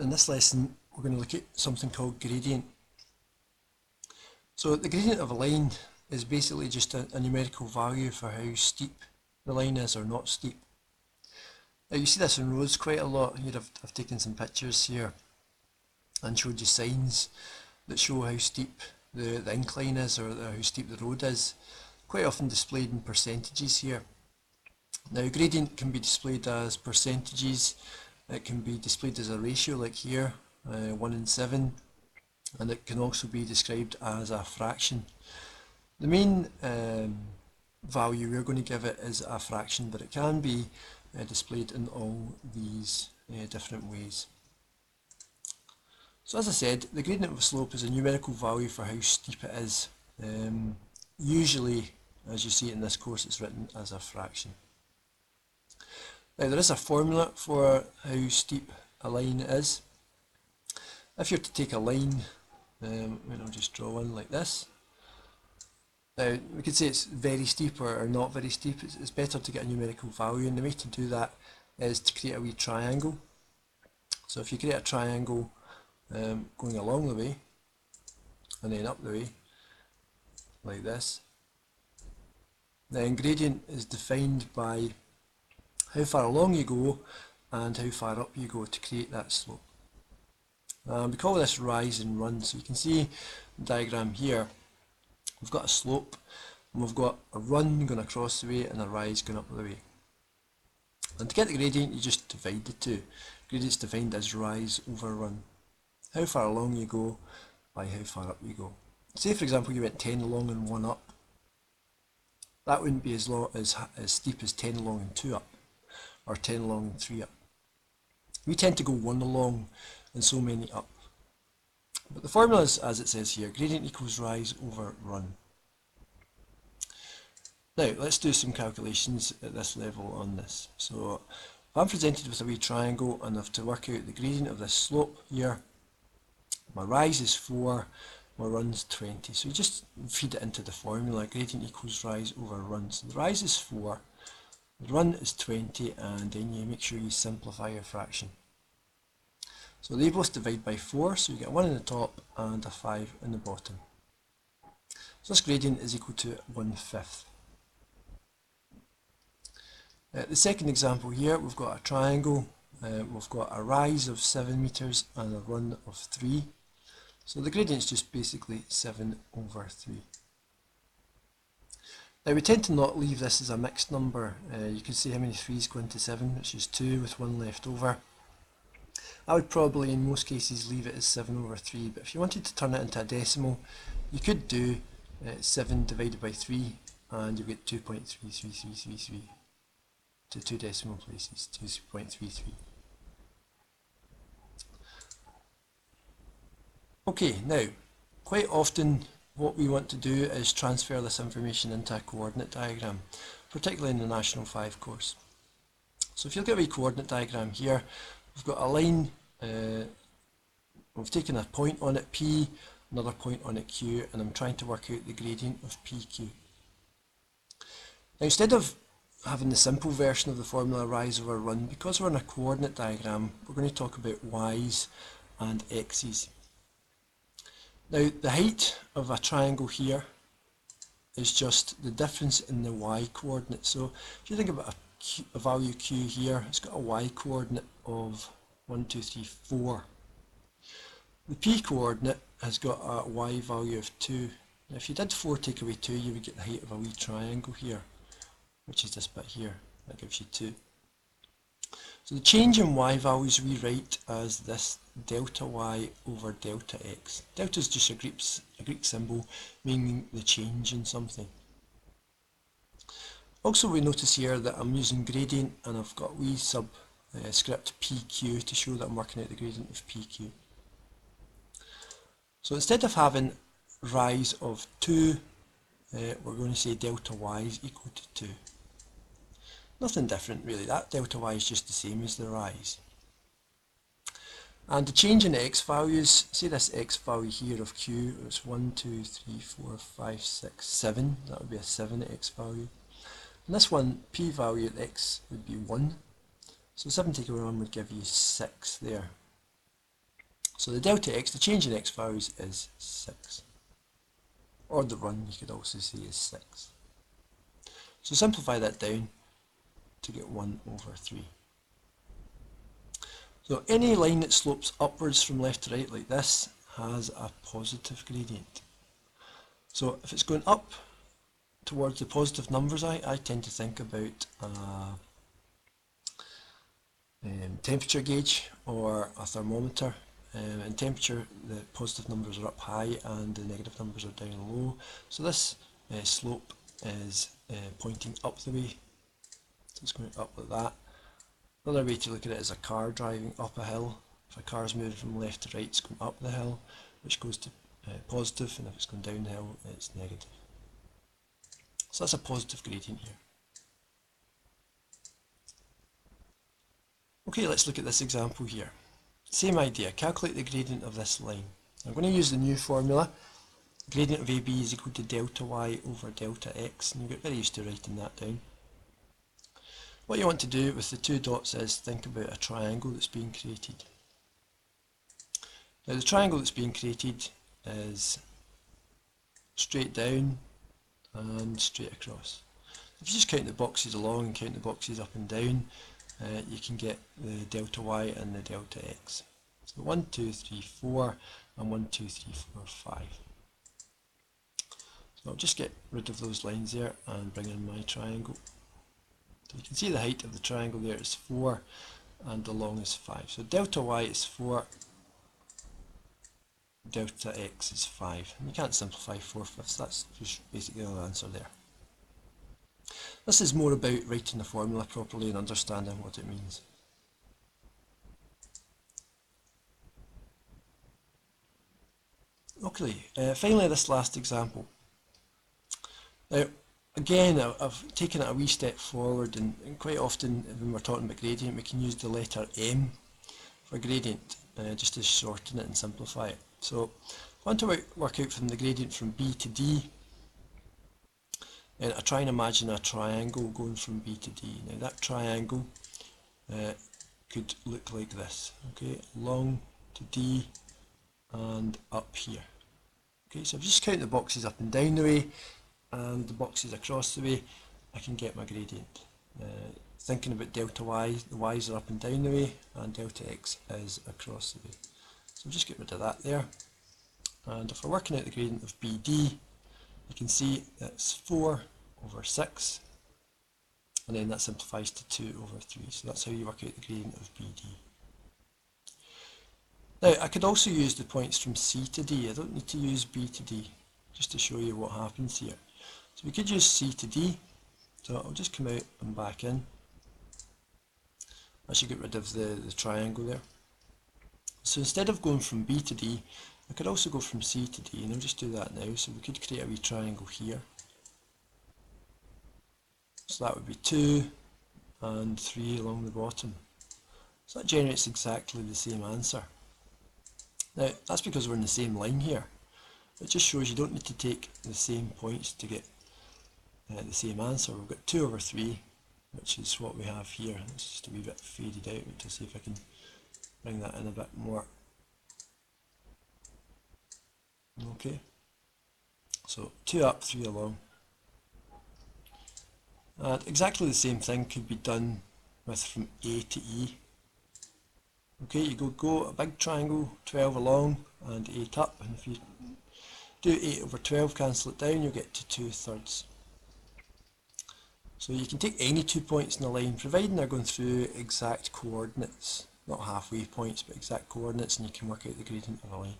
In this lesson we're going to look at something called gradient. So the gradient of a line is basically just a numerical value for how steep the line is or not steep. Now you see this in roads quite a lot. Here I've taken some pictures here and showed you signs that show how steep the incline is or how steep the road is, quite often displayed in percentages here. Now gradient can be displayed as percentages, it can be displayed as a ratio like here, 1 in 7, and it can also be described as a fraction. The main value we're going to give it is a fraction, but it can be displayed in all these different ways. So as I said, the gradient of a slope is a numerical value for how steep it is. Usually, as you see in this course, it's written as a fraction. Now there is a formula for how steep a line is. If you're to take a line, I'll just draw one like this. Now we could say it's very steep or not very steep. It's better to get a numerical value, and the way to do that is to create a wee triangle. So if you create a triangle going along the way and then up the way like this, then gradient is defined by how far along you go and how far up you go to create that slope. We call this rise and run. So you can see the diagram here, we've got a slope and we've got a run going across the way and a rise going up the way. And to get the gradient you just divide the two. Gradient's defined as rise over run. How far along you go by how far up you go. Say for example you went 10 along and 1 up. That wouldn't be as steep as 10 along and 2 up, or 10 along and 3 up. We tend to go 1 along and so many up. But the formula is as it says here, gradient equals rise over run. Now let's do some calculations at this level on this. So if I'm presented with a wee triangle and I have to work out the gradient of this slope here, my rise is 4, my run's 20. So you just feed it into the formula, gradient equals rise over run. So the rise is 4, the run is 20, and then you make sure you simplify your fraction. So they both divide by 4, so you get 1 in the top and a 5 in the bottom. So this gradient is equal to 1/5. The second example here, we've got a triangle, we've got a rise of 7 meters and a run of 3. So the gradient is just basically 7 over 3. Now we tend to not leave this as a mixed number. You can see how many 3's go into 7, which is 2 with 1 left over. I would probably in most cases leave it as 7 over 3, but if you wanted to turn it into a decimal, you could do 7 divided by 3 and you get 2.3333 to 2 decimal places, 2.33. Okay, now quite often what we want to do is transfer this information into a coordinate diagram, particularly in the National 5 course. So if you look at a coordinate diagram here, we've got a line, we've taken a point on it P, another point on it Q, and I'm trying to work out the gradient of PQ. Now instead of having the simple version of the formula rise over run, because we're in a coordinate diagram, we're going to talk about y's and x's. Now the height of a triangle here is just the difference in the y coordinate. So if you think about a value q here, it's got a y coordinate of 1, 2, 3, 4. The p coordinate has got a y value of 2. Now if you did 4 take away 2, you would get the height of a wee triangle here, which is this bit here. That gives you 2. So the change in y values we write as this delta y over delta x. Delta is just a Greek symbol meaning the change in something. Also we notice here that I'm using gradient and I've got wee subscript PQ to show that I'm working out the gradient of PQ. So instead of having rise of 2, we're going to say delta y is equal to 2. Nothing different really, that delta y is just the same as the rise. And the change in x values, say this x value here of q, it's 1, 2, 3, 4, 5, 6, 7, that would be a 7x value. And this one, p value at x would be 1, so 7 take away 1 would give you 6 there. So the delta x, the change in x values, is 6. Or the run, you could also say, is 6. So simplify that down to get 1 over 3. So any line that slopes upwards from left to right like this has a positive gradient. So if it's going up towards the positive numbers, I tend to think about temperature gauge or a thermometer. In temperature, the positive numbers are up high and the negative numbers are down low. So this slope is pointing up the way. So it's going up like that. Another way to look at it is a car driving up a hill. If a car is moving from left to right, it's going up the hill, which goes to positive, and if it's going down the hill, it's negative. So that's a positive gradient here. Okay, let's look at this example here. Same idea, calculate the gradient of this line. I'm going to use the new formula. Gradient of AB is equal to delta y over delta x, and you get very used to writing that down. What you want to do with the two dots is think about a triangle that's being created. Now the triangle that's being created is straight down and straight across. If you just count the boxes along and count the boxes up and down, you can get the delta y and the delta x. So 1, 2, 3, 4 and 1, 2, 3, 4, 5. So I'll just get rid of those lines there and bring in my triangle. So you can see the height of the triangle there is 4 and the long is 5. So delta y is 4, delta x is 5. And you can't simplify 4/5, that's just basically the answer there. This is more about writing the formula properly and understanding what it means. Okay, finally this last example. Now, again, I've taken it a wee step forward, and quite often when we're talking about gradient, we can use the letter M for gradient, just to shorten it and simplify it. So, I want to work out from the gradient from B to D, and I try and imagine a triangle going from B to D. Now that triangle could look like this, okay, along to D and up here. Okay, so if I just count the boxes up and down the way and the boxes across the way, I can get my gradient. Thinking about delta y, the y's are up and down the way and delta x is across the way. So I'll just get rid of that there. And if we're working out the gradient of BD, you can see that's 4 over 6, and then that simplifies to 2 over 3. So that's how you work out the gradient of BD. Now, I could also use the points from C to D. I don't need to use B to D, just to show you what happens here. So we could use C to D. So I'll just come out and back in. I should get rid of the triangle there. So instead of going from B to D, I could also go from C to D, and I'll just do that now. So we could create a wee triangle here. So that would be 2 and 3 along the bottom. So that generates exactly the same answer. Now, that's because we're in the same line here. It just shows you don't need to take the same points to get the same answer. We've got 2 over 3, which is what we have here. It's just a wee bit faded out to see if I can bring that in a bit more. Okay, so 2 up, 3 along. And exactly the same thing could be done with from A to E. Okay, you go a big triangle, 12 along and 8 up, and if you do 8 over 12, cancel it down, you'll get to 2/3. So you can take any 2 points in a line, providing they're going through exact coordinates, not halfway points, but exact coordinates, and you can work out the gradient of a line.